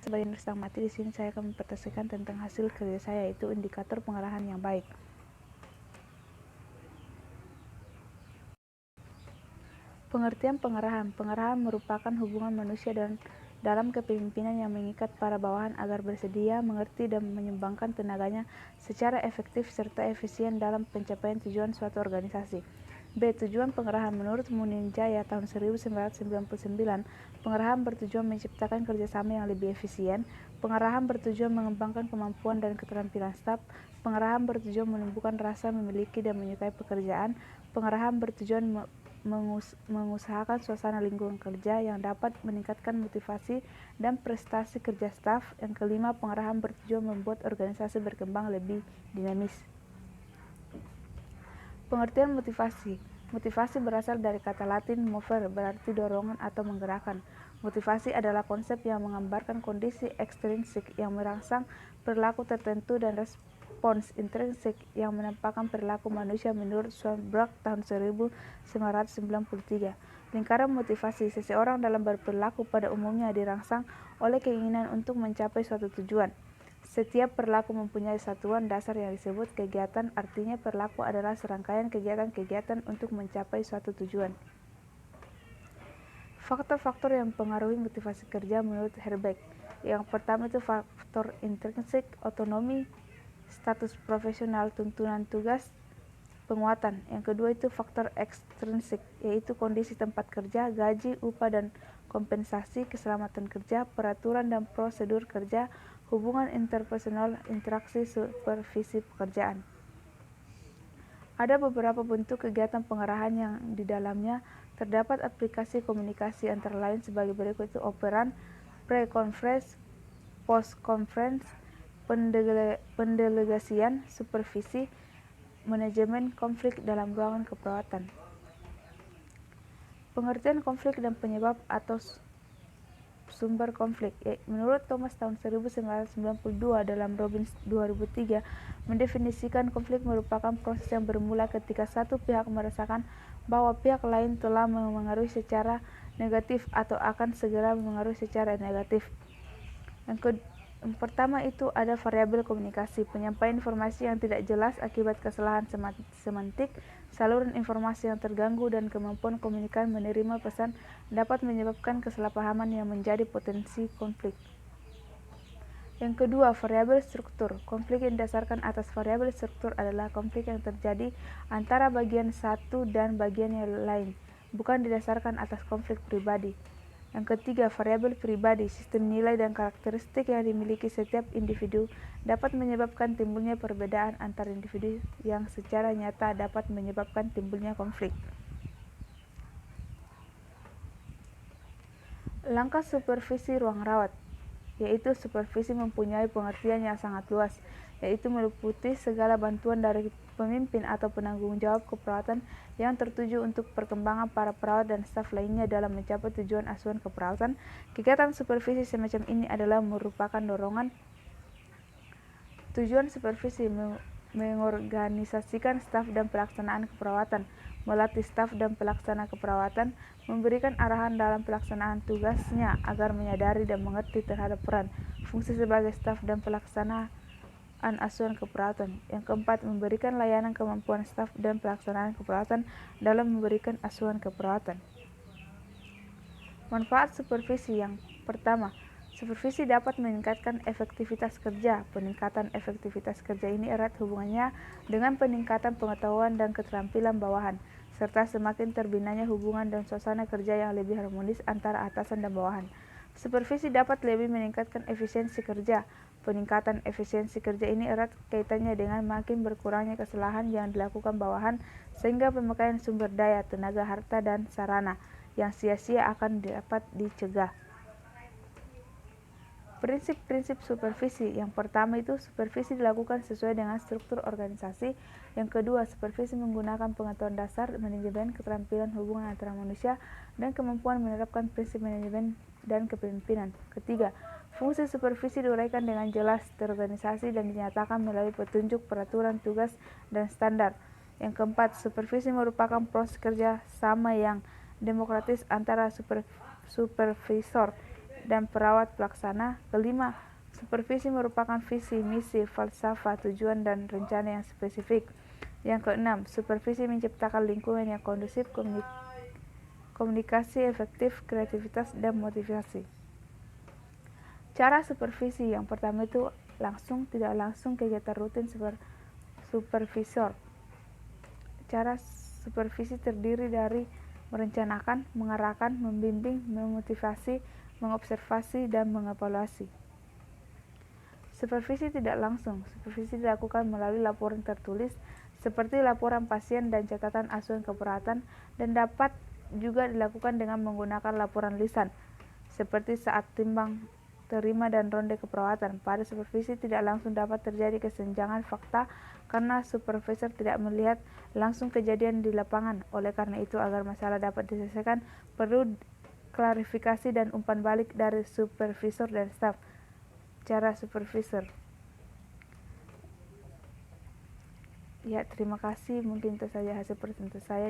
Sebagai setengah mati, di sini saya akan mempresentasikan tentang hasil kerja saya, yaitu indikator pengarahan yang baik. Pengertian pengarahan. Pengarahan merupakan hubungan manusia dalam kepemimpinan yang mengikat para bawahan agar bersedia, mengerti, dan menyumbangkan tenaganya secara efektif serta efisien dalam pencapaian tujuan suatu organisasi. B. Tujuan pengarahan. Menurut Muninjaya tahun 1999, pengarahan bertujuan menciptakan kerjasama yang lebih efisien. Pengarahan bertujuan mengembangkan kemampuan dan keterampilan staf. Pengarahan bertujuan menumbuhkan rasa memiliki dan menyukai pekerjaan. Pengarahan bertujuan mengusahakan suasana lingkungan kerja yang dapat meningkatkan motivasi dan prestasi kerja staf. Yang kelima, pengarahan bertujuan membuat organisasi berkembang lebih dinamis. Pengertian motivasi. Motivasi berasal dari kata Latin mover, berarti dorongan atau menggerakkan. Motivasi adalah konsep yang menggambarkan kondisi ekstrinsik yang merangsang perilaku tertentu dan respons intrinsik yang menampakkan perilaku manusia menurut Schoenberg tahun 1993. Lingkaran motivasi. Seseorang dalam berperilaku pada umumnya dirangsang oleh keinginan untuk mencapai suatu tujuan. Setiap perilaku mempunyai satuan dasar yang disebut kegiatan, artinya perilaku adalah serangkaian kegiatan-kegiatan untuk mencapai suatu tujuan. Faktor-faktor yang mempengaruhi motivasi kerja menurut Herbeck. Yang pertama itu faktor intrinsik, otonomi, status profesional, tuntunan tugas, penguatan. Yang kedua itu faktor ekstrinsik, yaitu kondisi tempat kerja, gaji, upah dan kompensasi, keselamatan kerja, peraturan dan prosedur kerja, hubungan interpersonal, interaksi, supervisi pekerjaan. Ada beberapa bentuk kegiatan pengarahan yang di dalamnya terdapat aplikasi komunikasi, antara lain sebagai berikut itu: operan, pre-conference, post-conference, pendelegasian, supervisi, manajemen konflik dalam ruangan keperawatan. Pengertian konflik dan penyebab atau sumber konflik. Menurut Thomas tahun 1992 dalam Robbins 2003 mendefinisikan konflik merupakan proses yang bermula ketika satu pihak merasakan bahwa pihak lain telah memengaruhi secara negatif atau akan segera memengaruhi secara negatif. Yang pertama itu ada variabel komunikasi, penyampaian informasi yang tidak jelas akibat kesalahan semantik, saluran informasi yang terganggu, dan kemampuan komunikan menerima pesan dapat menyebabkan kesalahpahaman yang menjadi potensi konflik. Yang kedua, variabel struktur. Konflik yang didasarkan atas variabel struktur adalah konflik yang terjadi antara bagian satu dan bagian yang lain, bukan didasarkan atas konflik pribadi. Yang ketiga, variabel pribadi. Sistem nilai dan karakteristik yang dimiliki setiap individu dapat menyebabkan timbulnya perbedaan antar individu yang secara nyata dapat menyebabkan timbulnya konflik. Langkah supervisi ruang rawat, yaitu supervisi mempunyai pengertian yang sangat luas, yaitu meliputi segala bantuan dari pemimpin atau penanggung jawab keperawatan yang tertuju untuk perkembangan para perawat dan staf lainnya dalam mencapai tujuan asuhan keperawatan. Kegiatan supervisi semacam ini adalah merupakan dorongan. Tujuan supervisi mengorganisasikan staf dan pelaksanaan keperawatan, melatih staf dan pelaksana keperawatan, memberikan arahan dalam pelaksanaan tugasnya agar menyadari dan mengerti terhadap peran, fungsi sebagai staf dan pelaksanaan asuhan keperawatan. Yang keempat, memberikan layanan kemampuan staf dan pelaksanaan keperawatan dalam memberikan asuhan keperawatan. Manfaat supervisi. Yang pertama, supervisi dapat meningkatkan efektivitas kerja. Peningkatan efektivitas kerja ini erat hubungannya dengan peningkatan pengetahuan dan keterampilan bawahan, serta semakin terbinanya hubungan dan suasana kerja yang lebih harmonis antara atasan dan bawahan. Supervisi dapat lebih meningkatkan efisiensi kerja. Peningkatan efisiensi kerja ini erat kaitannya dengan makin berkurangnya kesalahan yang dilakukan bawahan, sehingga pemakaian sumber daya, tenaga, harta, dan sarana yang sia-sia akan dapat dicegah. Prinsip-prinsip supervisi. Yang pertama itu supervisi dilakukan sesuai dengan struktur organisasi. Yang kedua, supervisi menggunakan pengetahuan dasar manajemen, keterampilan hubungan antara manusia, dan kemampuan menerapkan prinsip manajemen dan kepemimpinan. Ketiga, fungsi supervisi diuraikan dengan jelas terorganisasi dan dinyatakan melalui petunjuk, peraturan, tugas, dan standar. Yang keempat, supervisi merupakan proses kerja sama yang demokratis antara supervisor, dan perawat pelaksana. Kelima, supervisi merupakan visi, misi, falsafah, tujuan, dan rencana yang spesifik. Yang keenam, supervisi menciptakan lingkungan yang kondusif, komunikasi efektif, kreativitas, dan motivasi. Cara supervisi yang pertama itu langsung, tidak langsung, kegiatan rutin supervisor. Cara supervisi terdiri dari merencanakan, mengarahkan, membimbing, memotivasi, mengobservasi, dan mengevaluasi. Supervisi tidak langsung. Supervisi dilakukan melalui laporan tertulis seperti laporan pasien dan catatan asuhan keperawatan, dan dapat juga dilakukan dengan menggunakan laporan lisan seperti saat timbang terima dan ronde keperawatan. Pada supervisi tidak langsung dapat terjadi kesenjangan fakta karena supervisor tidak melihat langsung kejadian di lapangan. Oleh karena itu, agar masalah dapat diselesaikan, perlu klarifikasi dan umpan balik dari supervisor dan staf. Cara supervisor. Ya, terima kasih. Mungkin itu saja hasil presentasi saya.